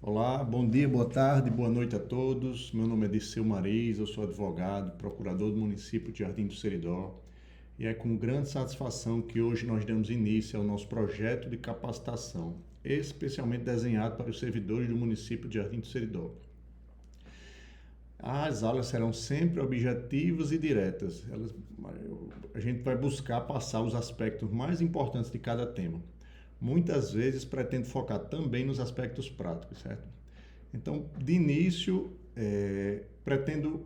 Olá, bom dia, boa tarde, boa noite a todos. Meu nome é Dirceu Mariz, eu sou advogado, procurador do município de Jardim do Seridó. E é com grande satisfação que hoje nós damos início ao nosso projeto de capacitação, especialmente desenhado para os servidores do município de Jardim do Seridó. As aulas serão sempre objetivas e diretas. A gente vai buscar passar os aspectos mais importantes de cada tema. Muitas vezes pretendo focar também nos aspectos práticos, certo? Então, de início, pretendo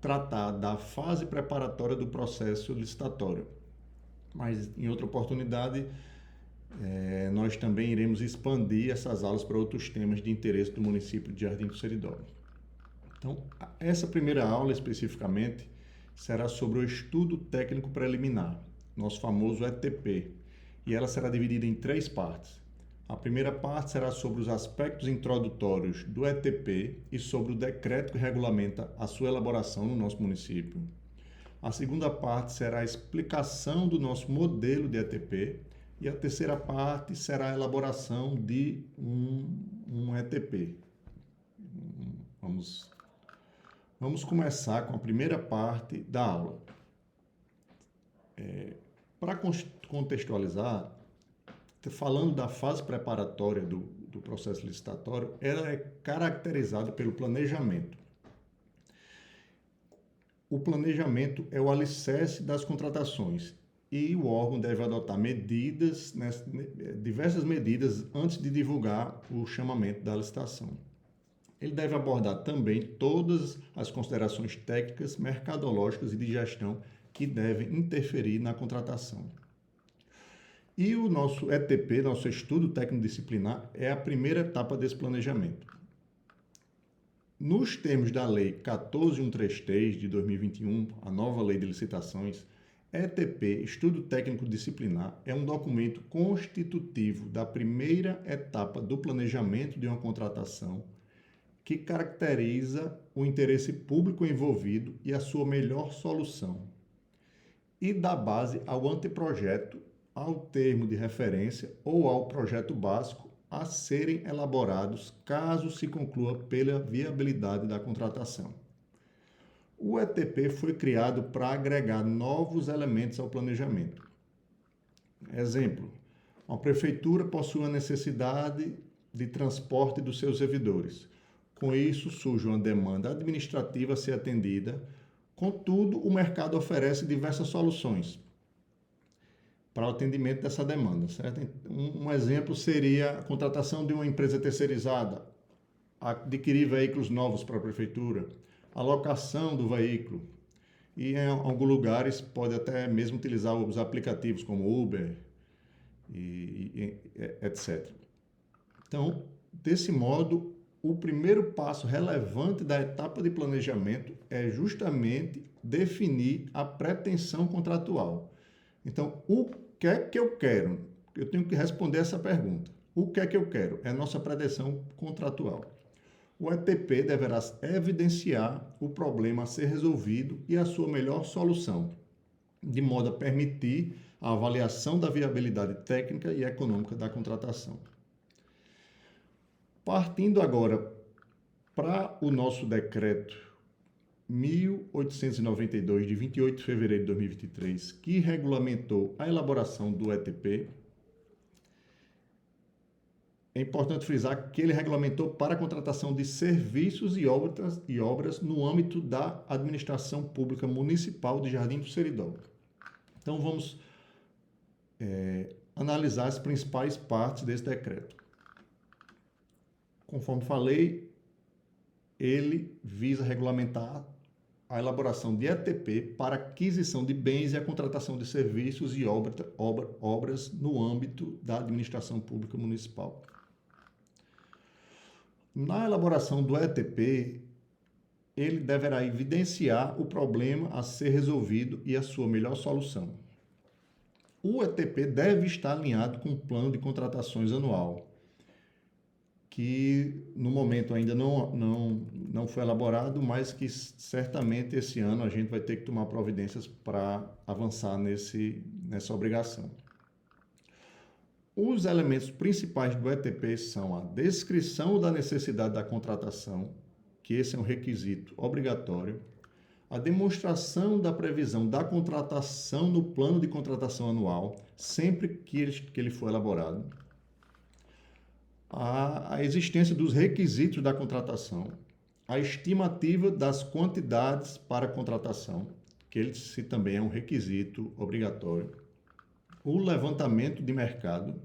tratar da fase preparatória do processo licitatório, mas em outra oportunidade, nós também iremos expandir essas aulas para outros temas de interesse do município de Jardim do Seridó. Então, essa primeira aula especificamente será sobre o estudo técnico preliminar, nosso famoso ETP, e ela será dividida em três partes. A primeira parte será sobre os aspectos introdutórios do ETP e sobre o decreto que regulamenta a sua elaboração no nosso município. A segunda parte será a explicação do nosso modelo de ETP e a terceira parte será a elaboração de um ETP. Vamos começar com a primeira parte da aula. Para contextualizar, falando da fase preparatória do processo licitatório, ela é caracterizada pelo planejamento. O planejamento é o alicerce das contratações e o órgão deve adotar diversas medidas antes de divulgar o chamamento da licitação. Ele deve abordar também todas as considerações técnicas, mercadológicas e de gestão que devem interferir na contratação. E o nosso ETP, nosso Estudo Técnico Disciplinar, é a primeira etapa desse planejamento. Nos termos da Lei 14.133 de 2021, a nova Lei de Licitações, ETP, Estudo Técnico Disciplinar, é um documento constitutivo da primeira etapa do planejamento de uma contratação que caracteriza o interesse público envolvido e a sua melhor solução, e dá base ao anteprojeto, ao termo de referência ou ao projeto básico a serem elaborados caso se conclua pela viabilidade da contratação. O ETP foi criado para agregar novos elementos ao planejamento. Exemplo, uma prefeitura possui uma necessidade de transporte dos seus servidores. Com isso, surge uma demanda administrativa a ser atendida. Contudo, o mercado oferece diversas soluções para o atendimento dessa demanda, certo? Um exemplo seria a contratação de uma empresa terceirizada, adquirir veículos novos para a prefeitura, a locação do veículo, e em alguns lugares pode até mesmo utilizar os aplicativos como Uber, etc. Então, desse modo, o primeiro passo relevante da etapa de planejamento é justamente definir a pretensão contratual. Então, o que é que eu quero? Eu tenho que responder essa pergunta. O que é que eu quero? É a nossa pretensão contratual. O ETP deverá evidenciar o problema a ser resolvido e a sua melhor solução, de modo a permitir a avaliação da viabilidade técnica e econômica da contratação. Partindo agora para o nosso decreto 1892, de 28 de fevereiro de 2023, que regulamentou a elaboração do ETP, é importante frisar que ele regulamentou para a contratação de serviços e obras no âmbito da administração pública municipal de Jardim do Seridó. Então, vamos analisar as principais partes desse decreto. Conforme falei, ele visa regulamentar a elaboração de ETP para aquisição de bens e a contratação de serviços e obras no âmbito da administração pública municipal. Na elaboração do ETP, ele deverá evidenciar o problema a ser resolvido e a sua melhor solução. O ETP deve estar alinhado com o plano de contratações anual, que no momento ainda não foi elaborado, mas que certamente esse ano a gente vai ter que tomar providências para avançar nessa obrigação. Os elementos principais do ETP são a descrição da necessidade da contratação, que esse é um requisito obrigatório, a demonstração da previsão da contratação no plano de contratação anual, sempre que ele for elaborado, a existência dos requisitos da contratação, a estimativa das quantidades para a contratação, que esse também é um requisito obrigatório, o levantamento de mercado,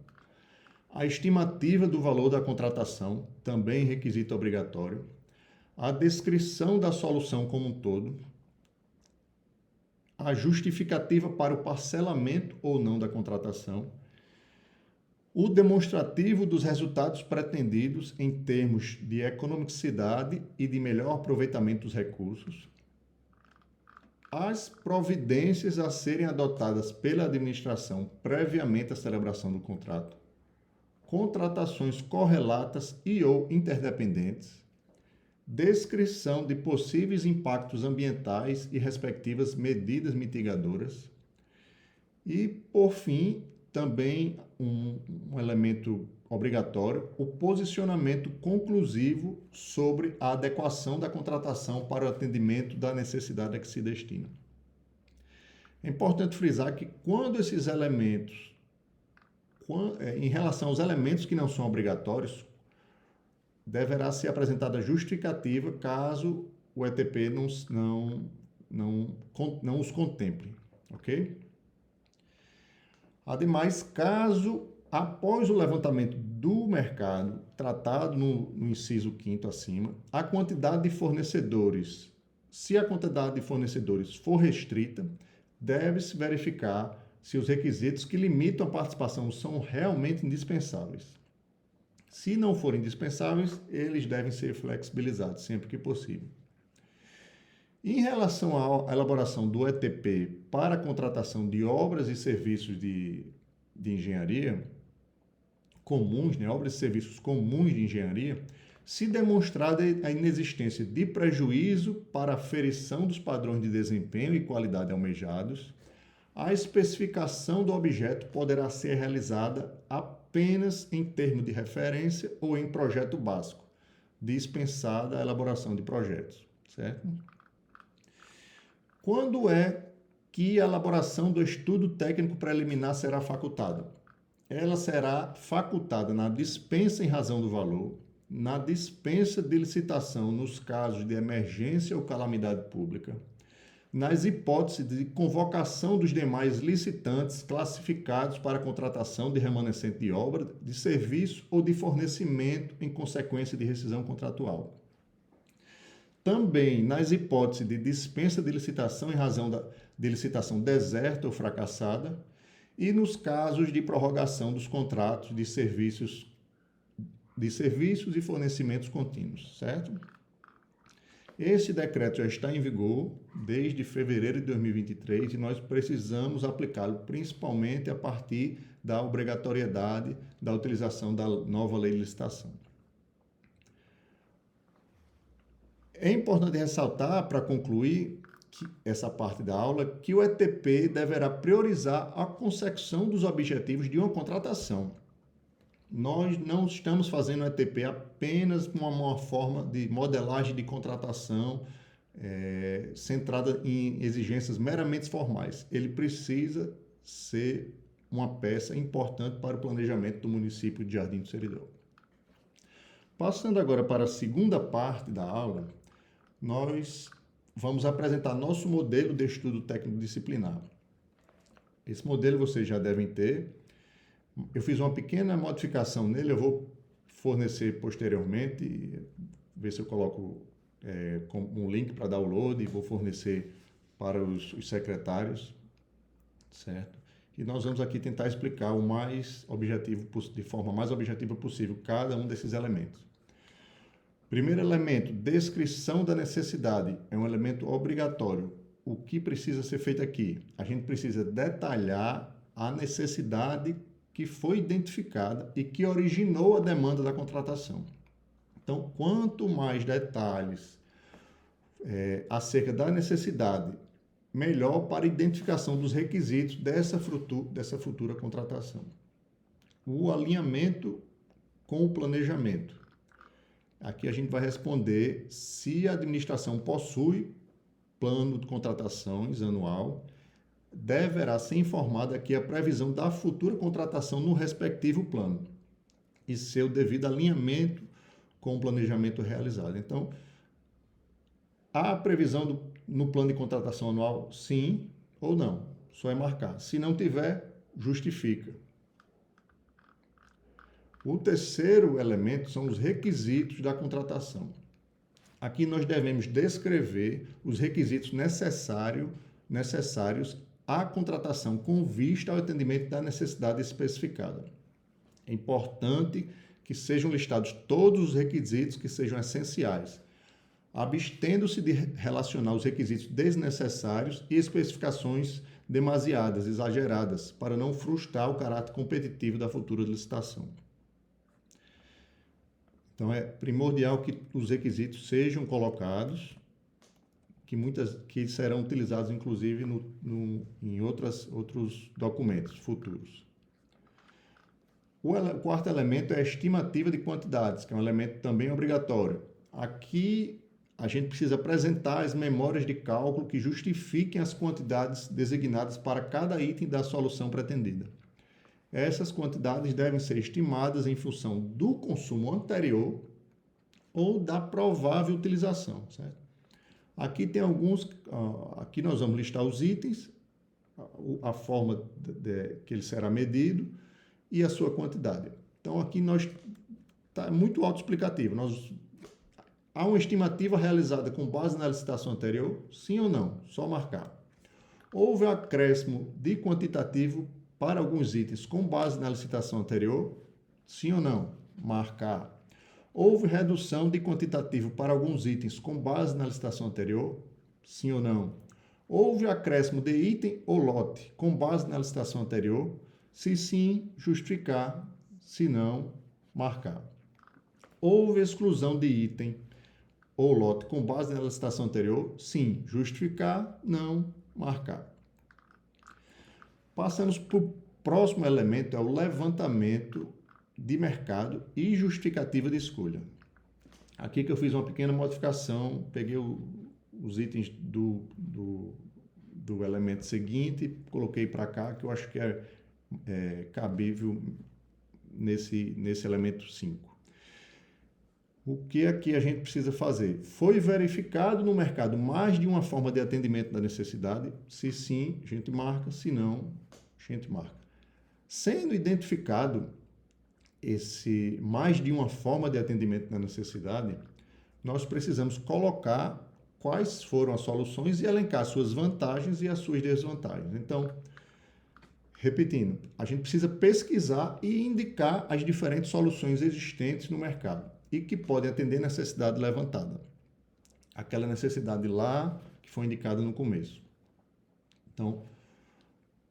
a estimativa do valor da contratação, também requisito obrigatório, a descrição da solução como um todo, a justificativa para o parcelamento ou não da contratação, o demonstrativo dos resultados pretendidos em termos de economicidade e de melhor aproveitamento dos recursos, as providências a serem adotadas pela administração previamente à celebração do contrato, contratações correlatas e ou interdependentes, descrição de possíveis impactos ambientais e respectivas medidas mitigadoras e, por fim, também um elemento obrigatório, o posicionamento conclusivo sobre a adequação da contratação para o atendimento da necessidade a que se destina. É importante frisar que quando esses elementos, em relação aos elementos que não são obrigatórios, deverá ser apresentada justificativa caso o ETP não os contemple, ok? Ademais, caso, após o levantamento do mercado, tratado no inciso 5º acima, a quantidade de fornecedores, se a quantidade de fornecedores for restrita, deve-se verificar se os requisitos que limitam a participação são realmente indispensáveis. Se não forem indispensáveis, eles devem ser flexibilizados sempre que possível. Em relação à elaboração do ETP para a contratação de obras e serviços de engenharia comuns, obras e serviços comuns de engenharia, se demonstrada a inexistência de prejuízo para a aferição dos padrões de desempenho e qualidade almejados, a especificação do objeto poderá ser realizada apenas em termo de referência ou em projeto básico, dispensada a elaboração de projetos, certo? Quando é que a elaboração do estudo técnico preliminar será facultada? Ela será facultada na dispensa em razão do valor, na dispensa de licitação nos casos de emergência ou calamidade pública, nas hipóteses de convocação dos demais licitantes classificados para contratação de remanescente de obra, de serviço ou de fornecimento em consequência de rescisão contratual. Também nas hipóteses de dispensa de licitação em razão de licitação deserta ou fracassada e nos casos de prorrogação dos contratos de serviços e fornecimentos contínuos, certo? Esse decreto já está em vigor desde fevereiro de 2023 e nós precisamos aplicá-lo principalmente a partir da obrigatoriedade da utilização da nova lei de licitação. É importante ressaltar, para concluir essa parte da aula, que o ETP deverá priorizar a consecução dos objetivos de uma contratação. Nós não estamos fazendo o ETP apenas como uma forma de modelagem de contratação centrada em exigências meramente formais. Ele precisa ser uma peça importante para o planejamento do município de Jardim do Seridó. Passando agora para a segunda parte da aula, nós vamos apresentar nosso modelo de estudo técnico disciplinar. Esse modelo vocês já devem ter. Eu fiz uma pequena modificação nele, eu vou fornecer posteriormente, ver se eu coloco um link para download e vou fornecer para os secretários, certo? E nós vamos aqui tentar explicar de forma mais objetiva possível cada um desses elementos. Primeiro elemento, descrição da necessidade, é um elemento obrigatório. O que precisa ser feito aqui? A gente precisa detalhar a necessidade que foi identificada e que originou a demanda da contratação. Então, quanto mais detalhes acerca da necessidade, melhor para a identificação dos requisitos dessa futura contratação. o alinhamento com o planejamento. Aqui a gente vai responder se a administração possui plano de contratações anual, deverá ser informada aqui a previsão da futura contratação no respectivo plano e seu devido alinhamento com o planejamento realizado. Então, há previsão no plano de contratação anual? Sim ou não. Só é marcar. Se não tiver, justifica. O terceiro elemento são os requisitos da contratação. Aqui nós devemos descrever os requisitos necessários à contratação com vista ao atendimento da necessidade especificada. É importante que sejam listados todos os requisitos que sejam essenciais, abstendo-se de relacionar os requisitos desnecessários e especificações demasiadas, exageradas, para não frustrar o caráter competitivo da futura licitação. Então, é primordial que os requisitos sejam colocados, que serão utilizados, inclusive, em outros documentos futuros. O quarto elemento é a estimativa de quantidades, que é um elemento também obrigatório. Aqui, a gente precisa apresentar as memórias de cálculo que justifiquem as quantidades designadas para cada item da solução pretendida. Essas quantidades devem ser estimadas em função do consumo anterior ou da provável utilização, certo? Aqui tem aqui nós vamos listar os itens, a forma que ele será medido e a sua quantidade. Então, aqui está muito autoexplicativo. Há uma estimativa realizada com base na licitação anterior? Sim ou não? Só marcar. Houve um acréscimo de quantitativo para alguns itens com base na licitação anterior? Sim ou não? Marcar. Houve redução de quantitativo para alguns itens com base na licitação anterior? Sim ou não? Houve acréscimo de item ou lote com base na licitação anterior? Se sim, justificar. Se não, marcar. Houve exclusão de item ou lote com base na licitação anterior? Sim, justificar. Não, marcar. Passamos para o próximo elemento, é o levantamento de mercado e justificativa de escolha. Aqui que eu fiz uma pequena modificação, peguei os itens do elemento seguinte, coloquei para cá, que eu acho que é cabível nesse elemento 5. O que aqui a gente precisa fazer? Foi verificado no mercado mais de uma forma de atendimento da necessidade? Se sim, a gente marca. Se não, a gente marca. Sendo identificado esse mais de uma forma de atendimento da necessidade, nós precisamos colocar quais foram as soluções e elencar suas vantagens e as suas desvantagens. Então, repetindo, a gente precisa pesquisar e indicar as diferentes soluções existentes no mercado e que podem atender a necessidade levantada. Aquela necessidade lá que foi indicada no começo. Então,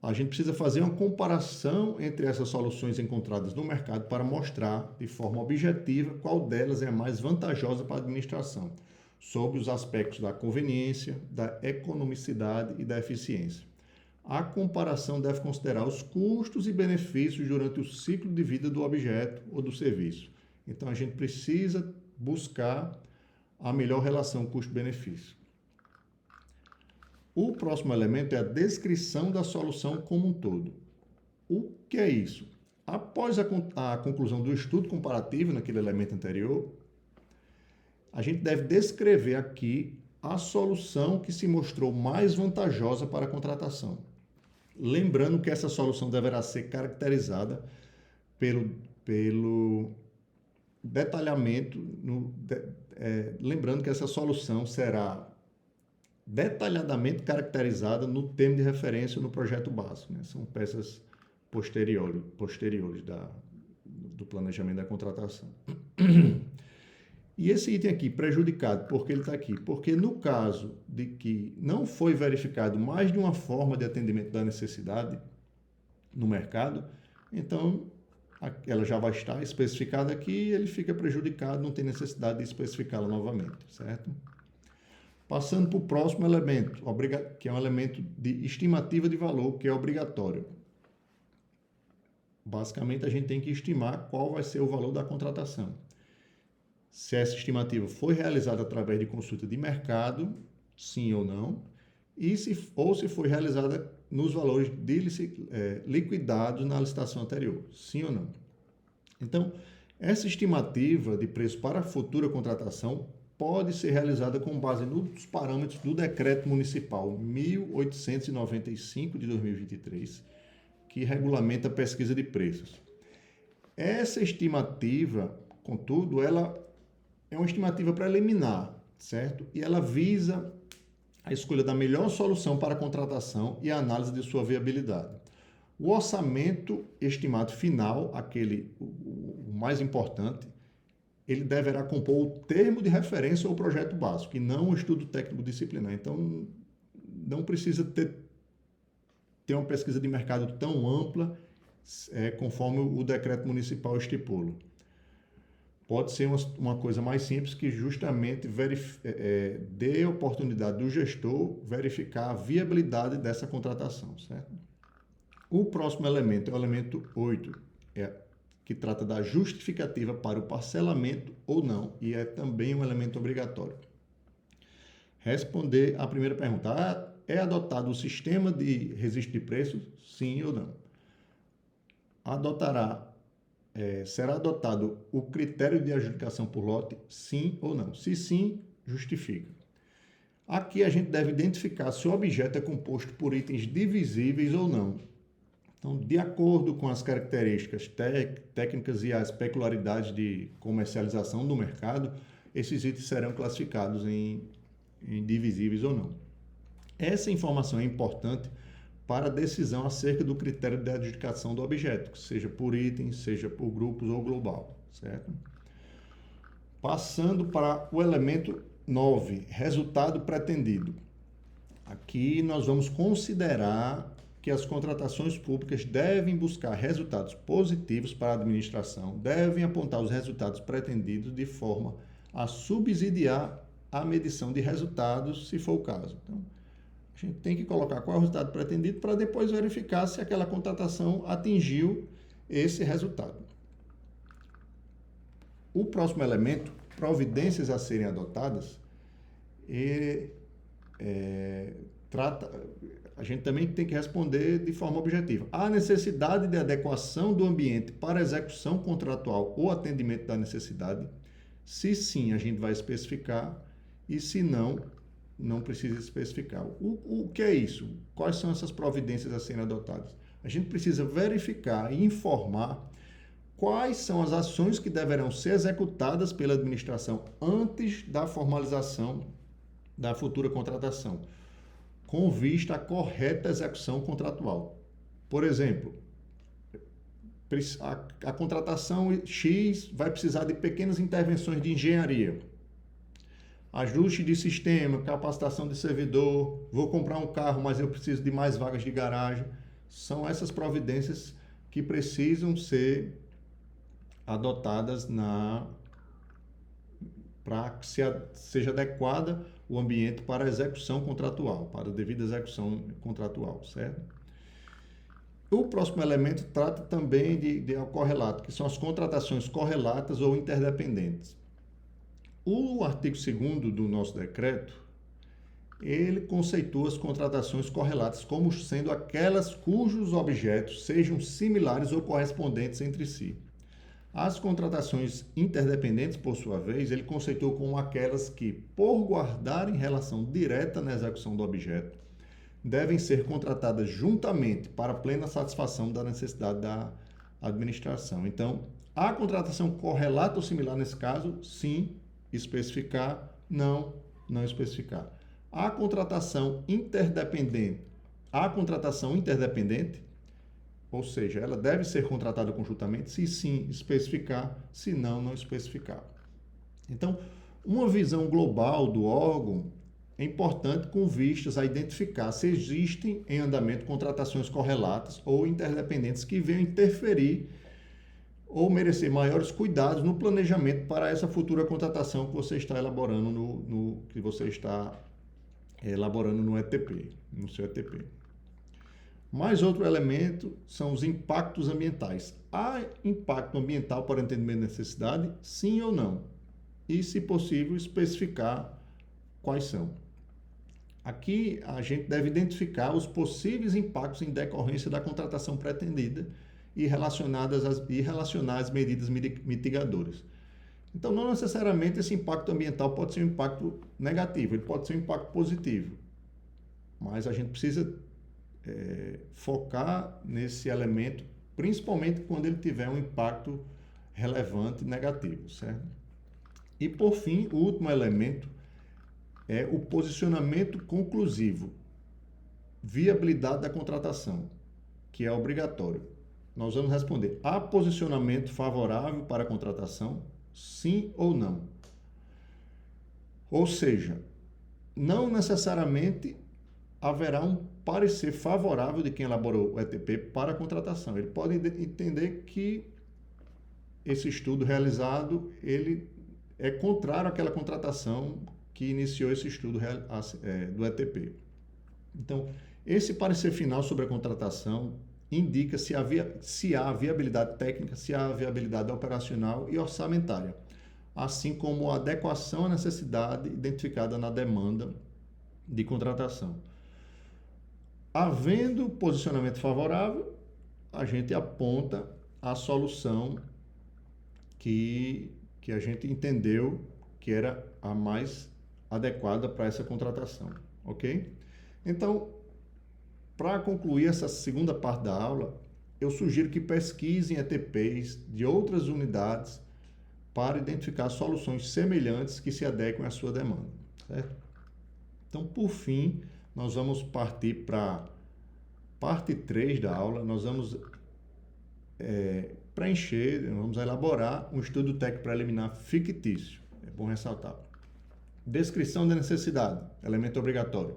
a gente precisa fazer uma comparação entre essas soluções encontradas no mercado para mostrar de forma objetiva qual delas é a mais vantajosa para a administração, sobre os aspectos da conveniência, da economicidade e da eficiência. A comparação deve considerar os custos e benefícios durante o ciclo de vida do objeto ou do serviço. Então, a gente precisa buscar a melhor relação custo-benefício. O próximo elemento é a descrição da solução como um todo. O que é isso? Após a conclusão do estudo comparativo naquele elemento anterior, a gente deve descrever aqui a solução que se mostrou mais vantajosa para a contratação. Lembrando que essa solução deverá ser caracterizada pelo detalhamento, lembrando que essa solução será detalhadamente caracterizada no termo de referência no projeto básico, né? São peças posteriores do planejamento da contratação. E esse item aqui, prejudicado, por que ele está aqui? Porque no caso de que não foi verificado mais de uma forma de atendimento da necessidade no mercado, então ela já vai estar especificada aqui e ele fica prejudicado, não tem necessidade de especificá-la novamente, certo? Passando para o próximo elemento, que é um elemento de estimativa de valor, que é obrigatório. Basicamente, a gente tem que estimar qual vai ser o valor da contratação. Se essa estimativa foi realizada através de consulta de mercado, sim ou não, se foi realizada nos valores liquidados na licitação anterior, sim ou não. Então, essa estimativa de preço para a futura contratação pode ser realizada com base nos parâmetros do Decreto Municipal 1895 de 2023, que regulamenta a pesquisa de preços. Essa estimativa, contudo, ela é uma estimativa preliminar, certo? E ela visa a escolha da melhor solução para a contratação e a análise de sua viabilidade. O orçamento estimado final, o mais importante, ele deverá compor o termo de referência ou projeto básico, e não o estudo técnico disciplinar. Então, não precisa ter uma pesquisa de mercado tão ampla, conforme o decreto municipal estipula. Pode ser uma coisa mais simples, que justamente dê a oportunidade do gestor verificar a viabilidade dessa contratação, certo? O próximo elemento é o elemento 8, que trata da justificativa para o parcelamento ou não, e é também um elemento obrigatório. Responder à primeira pergunta: é adotado o sistema de registro de preços? Sim ou não? Será adotado o critério de adjudicação por lote? Sim ou não? Se sim, justifica. Aqui a gente deve identificar se o objeto é composto por itens divisíveis ou não. Então, de acordo com as características técnicas e as peculiaridades de comercialização do mercado, esses itens serão classificados em divisíveis ou não. Essa informação é importante para a decisão acerca do critério de adjudicação do objeto, seja por itens, seja por grupos ou global, certo? Passando para o elemento 9, resultado pretendido. Aqui nós vamos considerar que as contratações públicas devem buscar resultados positivos para a administração, devem apontar os resultados pretendidos de forma a subsidiar a medição de resultados, se for o caso. Então, a gente tem que colocar qual é o resultado pretendido para depois verificar se aquela contratação atingiu esse resultado. O próximo elemento, providências a serem adotadas, a gente também tem que responder de forma objetiva. Há necessidade de adequação do ambiente para execução contratual ou atendimento da necessidade? Se sim, a gente vai especificar, e se não, não precisa especificar. O que é isso? Quais são essas providências a serem adotadas? A gente precisa verificar e informar quais são as ações que deverão ser executadas pela administração antes da formalização da futura contratação, com vista à correta execução contratual. Por exemplo, a contratação X vai precisar de pequenas intervenções de engenharia, ajuste de sistema, capacitação de servidor, vou comprar um carro, mas eu preciso de mais vagas de garagem. São essas providências que precisam ser adotadas para que seja adequada o ambiente para a execução contratual, para a devida execução contratual, certo? O próximo elemento trata também de correlato, que são as contratações correlatas ou interdependentes. O artigo 2º do nosso decreto, ele conceitua as contratações correlatas como sendo aquelas cujos objetos sejam similares ou correspondentes entre si. As contratações interdependentes, por sua vez, ele conceitou como aquelas que, por guardarem relação direta na execução do objeto, devem ser contratadas juntamente para plena satisfação da necessidade da administração. Então, a contratação correlata ou similar nesse caso, sim, especificar, não especificar. A contratação interdependente, ou seja, ela deve ser contratada conjuntamente, se sim, especificar, se não especificar. Então, uma visão global do órgão é importante com vistas a identificar se existem em andamento contratações correlatas ou interdependentes que venham interferir ou merecer maiores cuidados no planejamento para essa futura contratação que você está elaborando no ETP, no seu ETP. Mais outro elemento são os impactos ambientais. Há impacto ambiental para entendimento da necessidade? Sim ou não? E, se possível, especificar quais são. Aqui a gente deve identificar os possíveis impactos em decorrência da contratação pretendida e relacionar as medidas mitigadoras. Então, não necessariamente esse impacto ambiental pode ser um impacto negativo, ele pode ser um impacto positivo. Mas a gente precisa focar nesse elemento, principalmente quando ele tiver um impacto relevante negativo, certo? E, por fim, o último elemento é o posicionamento conclusivo, viabilidade da contratação, que é obrigatório. Nós vamos responder: há posicionamento favorável para a contratação? Sim ou não? Ou seja, não necessariamente haverá um parecer favorável de quem elaborou o ETP para a contratação. Ele pode entender que esse estudo realizado ele é contrário àquela contratação que iniciou esse estudo do ETP. Então, esse parecer final sobre a contratação indica se há viabilidade técnica, se há viabilidade operacional e orçamentária, assim como a adequação à necessidade identificada na demanda de contratação. Havendo posicionamento favorável, a gente aponta a solução que a gente entendeu que era a mais adequada para essa contratação, ok? Então, para concluir essa segunda parte da aula, eu sugiro que pesquisem ETPs de outras unidades para identificar soluções semelhantes que se adequem à sua demanda, certo? Então, por fim, nós vamos partir para a parte 3 da aula. Nós vamos vamos elaborar um estudo técnico preliminar fictício. É bom ressaltar. Descrição da necessidade, elemento obrigatório.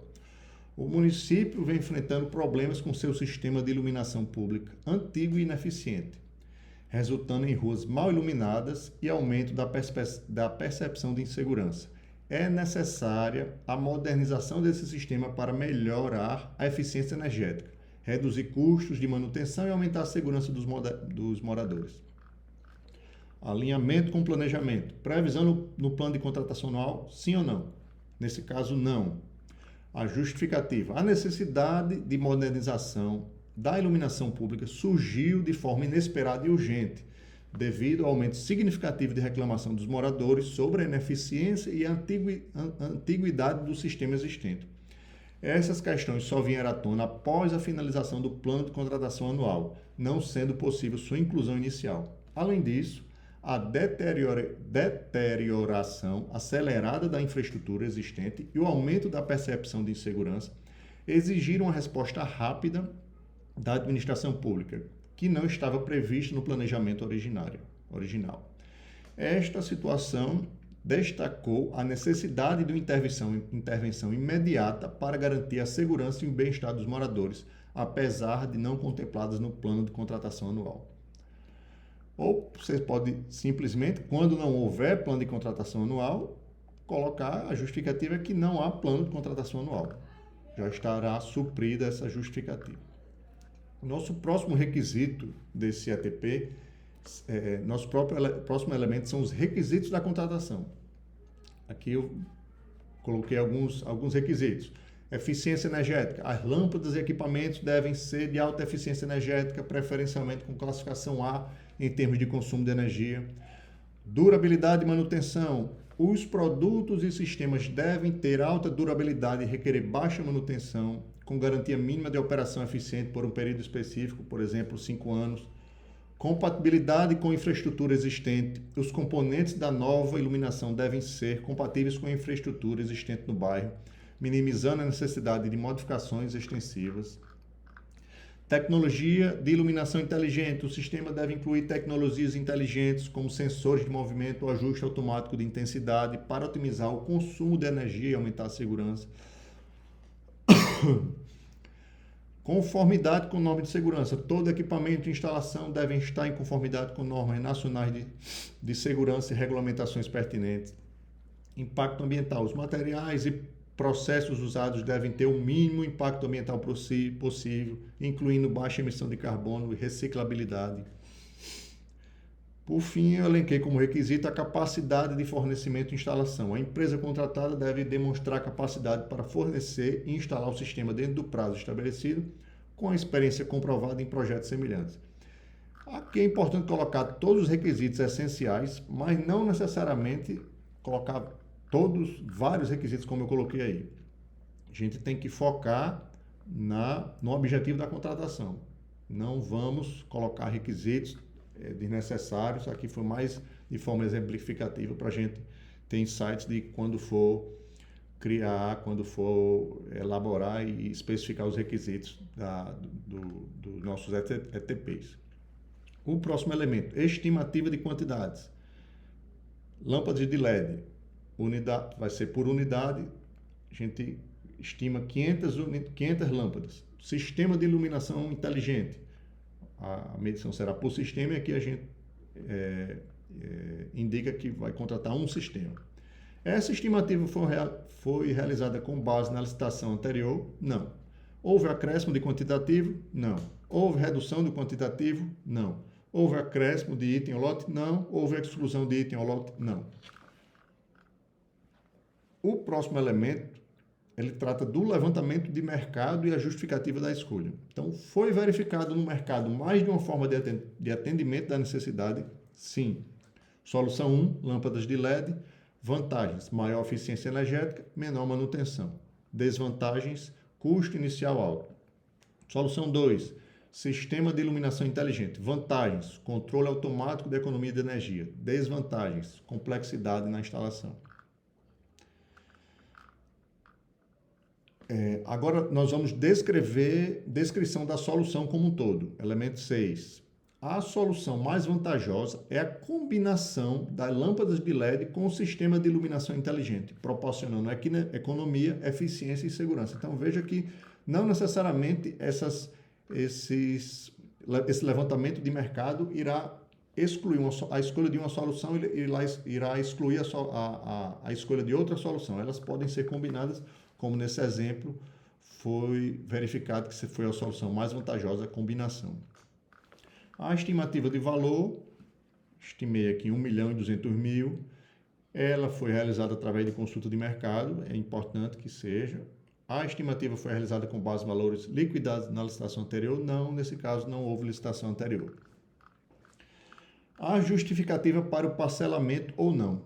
O município vem enfrentando problemas com seu sistema de iluminação pública antigo e ineficiente, resultando em ruas mal iluminadas e aumento da percepção de insegurança. É necessária a modernização desse sistema para melhorar a eficiência energética, reduzir custos de manutenção e aumentar a segurança dos moradores. Alinhamento com planejamento. Previsão no plano de contratação anual, sim ou não? Nesse caso, não. A justificativa. A necessidade de modernização da iluminação pública surgiu de forma inesperada e urgente, devido ao aumento significativo de reclamação dos moradores sobre a ineficiência e a antiguidade do sistema existente. Essas questões só vieram à tona após a finalização do plano de contratação anual, não sendo possível sua inclusão inicial. Além disso, a deterioração acelerada da infraestrutura existente e o aumento da percepção de insegurança exigiram uma resposta rápida da administração pública, que não estava prevista no planejamento original. Esta situação destacou a necessidade de uma intervenção imediata para garantir a segurança e o bem-estar dos moradores, apesar de não contempladas no plano de contratação anual. Ou você pode simplesmente, quando não houver plano de contratação anual, colocar a justificativa que não há plano de contratação anual. Já estará suprida essa justificativa. Nosso próximo requisito desse ETP, nosso próximo elemento são os requisitos da contratação. Aqui eu coloquei alguns requisitos. Eficiência energética. As lâmpadas e equipamentos devem ser de alta eficiência energética, preferencialmente com classificação A em termos de consumo de energia. Durabilidade e manutenção. Os produtos e sistemas devem ter alta durabilidade e requerer baixa manutenção, com garantia mínima de operação eficiente por um período específico, por exemplo, 5 anos. Compatibilidade com infraestrutura existente. Os componentes da nova iluminação devem ser compatíveis com a infraestrutura existente no bairro, minimizando a necessidade de modificações extensivas. Tecnologia de iluminação inteligente. O sistema deve incluir tecnologias inteligentes, como sensores de movimento ou ajuste automático de intensidade, para otimizar o consumo de energia e aumentar a segurança. Conformidade com normas de segurança. Todo equipamento e instalação devem estar em conformidade com normas nacionais de segurança e regulamentações pertinentes. Impacto ambiental. Os materiais e processos usados devem ter o mínimo impacto ambiental possível, incluindo baixa emissão de carbono e reciclabilidade. Por fim, eu elenquei como requisito a capacidade de fornecimento e instalação. A empresa contratada deve demonstrar capacidade para fornecer e instalar o sistema dentro do prazo estabelecido, com a experiência comprovada em projetos semelhantes. Aqui é importante colocar todos os requisitos essenciais, mas não necessariamente colocar vários requisitos como eu coloquei aí. A gente tem que focar no objetivo da contratação. Não vamos colocar requisitos desnecessários. Aqui foi mais de forma exemplificativa para a gente ter insights de quando for criar, quando for elaborar e especificar os requisitos dos nossos ETPs. O próximo elemento, estimativa de quantidades. Lâmpadas de LED, vai ser por unidade, a gente estima 500 lâmpadas. Sistema de iluminação inteligente, a medição será por sistema e aqui a gente indica que vai contratar um sistema. Essa estimativa foi realizada com base na licitação anterior? Não. Houve acréscimo de quantitativo? Não. Houve redução do quantitativo? Não. Houve acréscimo de item ou lote? Não. Houve exclusão de item ou lote? Não. O próximo elemento, ele trata do levantamento de mercado e a justificativa da escolha. Então, foi verificado no mercado mais de uma forma de atendimento da necessidade? Sim. Solução 1, lâmpadas de LED. Vantagens, maior eficiência energética, menor manutenção. Desvantagens, custo inicial alto. Solução 2, sistema de iluminação inteligente. Vantagens, controle automático da economia de energia. Desvantagens, complexidade na instalação. Agora nós vamos descrição da solução como um todo. Elemento 6. A solução mais vantajosa é a combinação das lâmpadas de LED com o sistema de iluminação inteligente, proporcionando economia, eficiência e segurança. Então veja que não necessariamente esse levantamento de mercado irá excluir a escolha de uma solução, irá excluir a escolha de outra solução. Elas podem ser combinadas, como nesse exemplo foi verificado que foi a solução mais vantajosa, a combinação. A estimativa de valor, estimei aqui 1.200.000, ela foi realizada através de consulta de mercado, é importante que seja. A estimativa foi realizada com base em valores liquidados na licitação anterior? Não, nesse caso não houve licitação anterior. A justificativa para o parcelamento ou não,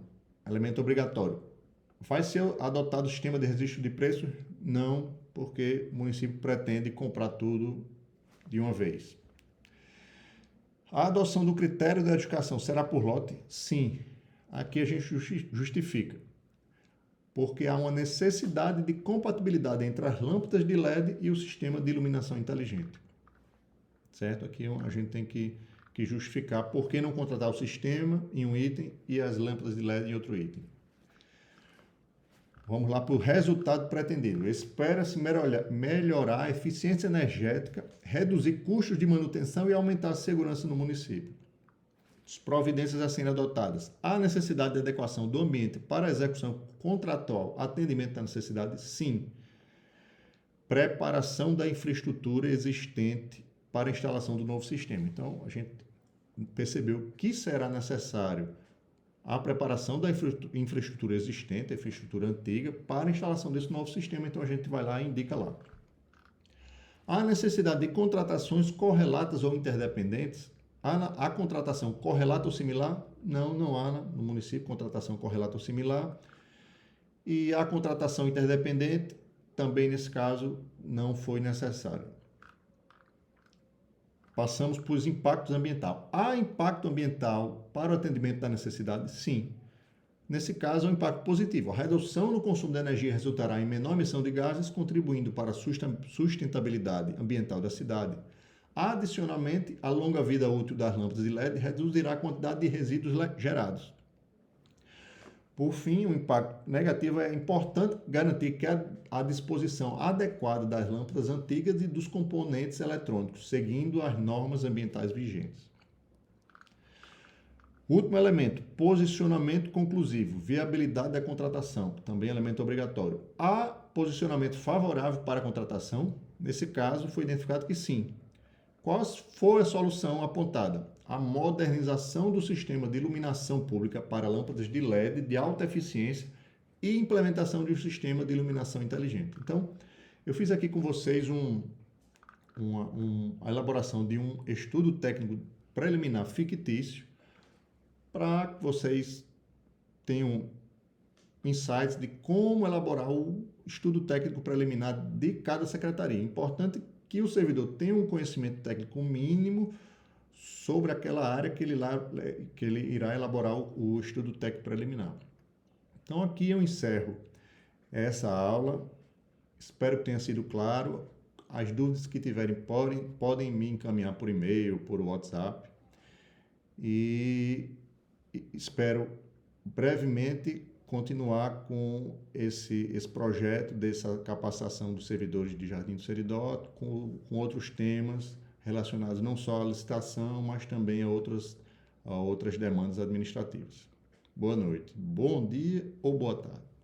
elemento obrigatório. Vai ser adotado o sistema de registro de preços? Não, porque o município pretende comprar tudo de uma vez. A adoção do critério da edificação será por lote? Sim. Aqui a gente justifica. Porque há uma necessidade de compatibilidade entre as lâmpadas de LED e o sistema de iluminação inteligente. Certo? Aqui a gente tem que justificar por que não contratar o sistema em um item e as lâmpadas de LED em outro item. Vamos lá para o resultado pretendido. Espera-se melhorar a eficiência energética, reduzir custos de manutenção e aumentar a segurança no município. As providências a serem adotadas. Há necessidade de adequação do ambiente para a execução contratual, atendimento da necessidade? Sim. Preparação da infraestrutura existente para a instalação do novo sistema. Então, a gente percebeu que será necessário a preparação da infraestrutura existente, a infraestrutura antiga, para a instalação desse novo sistema. Então, a gente vai lá e indica lá. Há necessidade de contratações correlatas ou interdependentes? Há contratação correlata ou similar? Não há no município contratação correlata ou similar. E a contratação interdependente, também nesse caso, não foi necessário. Passamos para os impactos ambientais. Há impacto ambiental para o atendimento da necessidade? Sim. Nesse caso, é um impacto positivo. A redução no consumo de energia resultará em menor emissão de gases, contribuindo para a sustentabilidade ambiental da cidade. Adicionalmente, a longa vida útil das lâmpadas de LED reduzirá a quantidade de resíduos gerados. Por fim, o impacto negativo é importante garantir que a disposição adequada das lâmpadas antigas e dos componentes eletrônicos, seguindo as normas ambientais vigentes. Último elemento, posicionamento conclusivo, viabilidade da contratação, também elemento obrigatório. Há posicionamento favorável para a contratação? Nesse caso, foi identificado que sim. Qual foi a solução apontada? A modernização do sistema de iluminação pública para lâmpadas de LED de alta eficiência e implementação de um sistema de iluminação inteligente. Então, eu fiz aqui com vocês a elaboração de um estudo técnico preliminar fictício para que vocês tenham insights de como elaborar o estudo técnico preliminar de cada secretaria. Importante que o servidor tenha um conhecimento técnico mínimo sobre aquela área que ele irá elaborar o estudo técnico preliminar. Então, aqui eu encerro essa aula. Espero que tenha sido claro. As dúvidas que tiverem podem me encaminhar por e-mail, por WhatsApp. E espero brevemente continuar com esse projeto dessa capacitação dos servidores de Jardim do Seridó, com outros temas relacionados não só à licitação, mas também a outras demandas administrativas. Boa noite, bom dia ou boa tarde.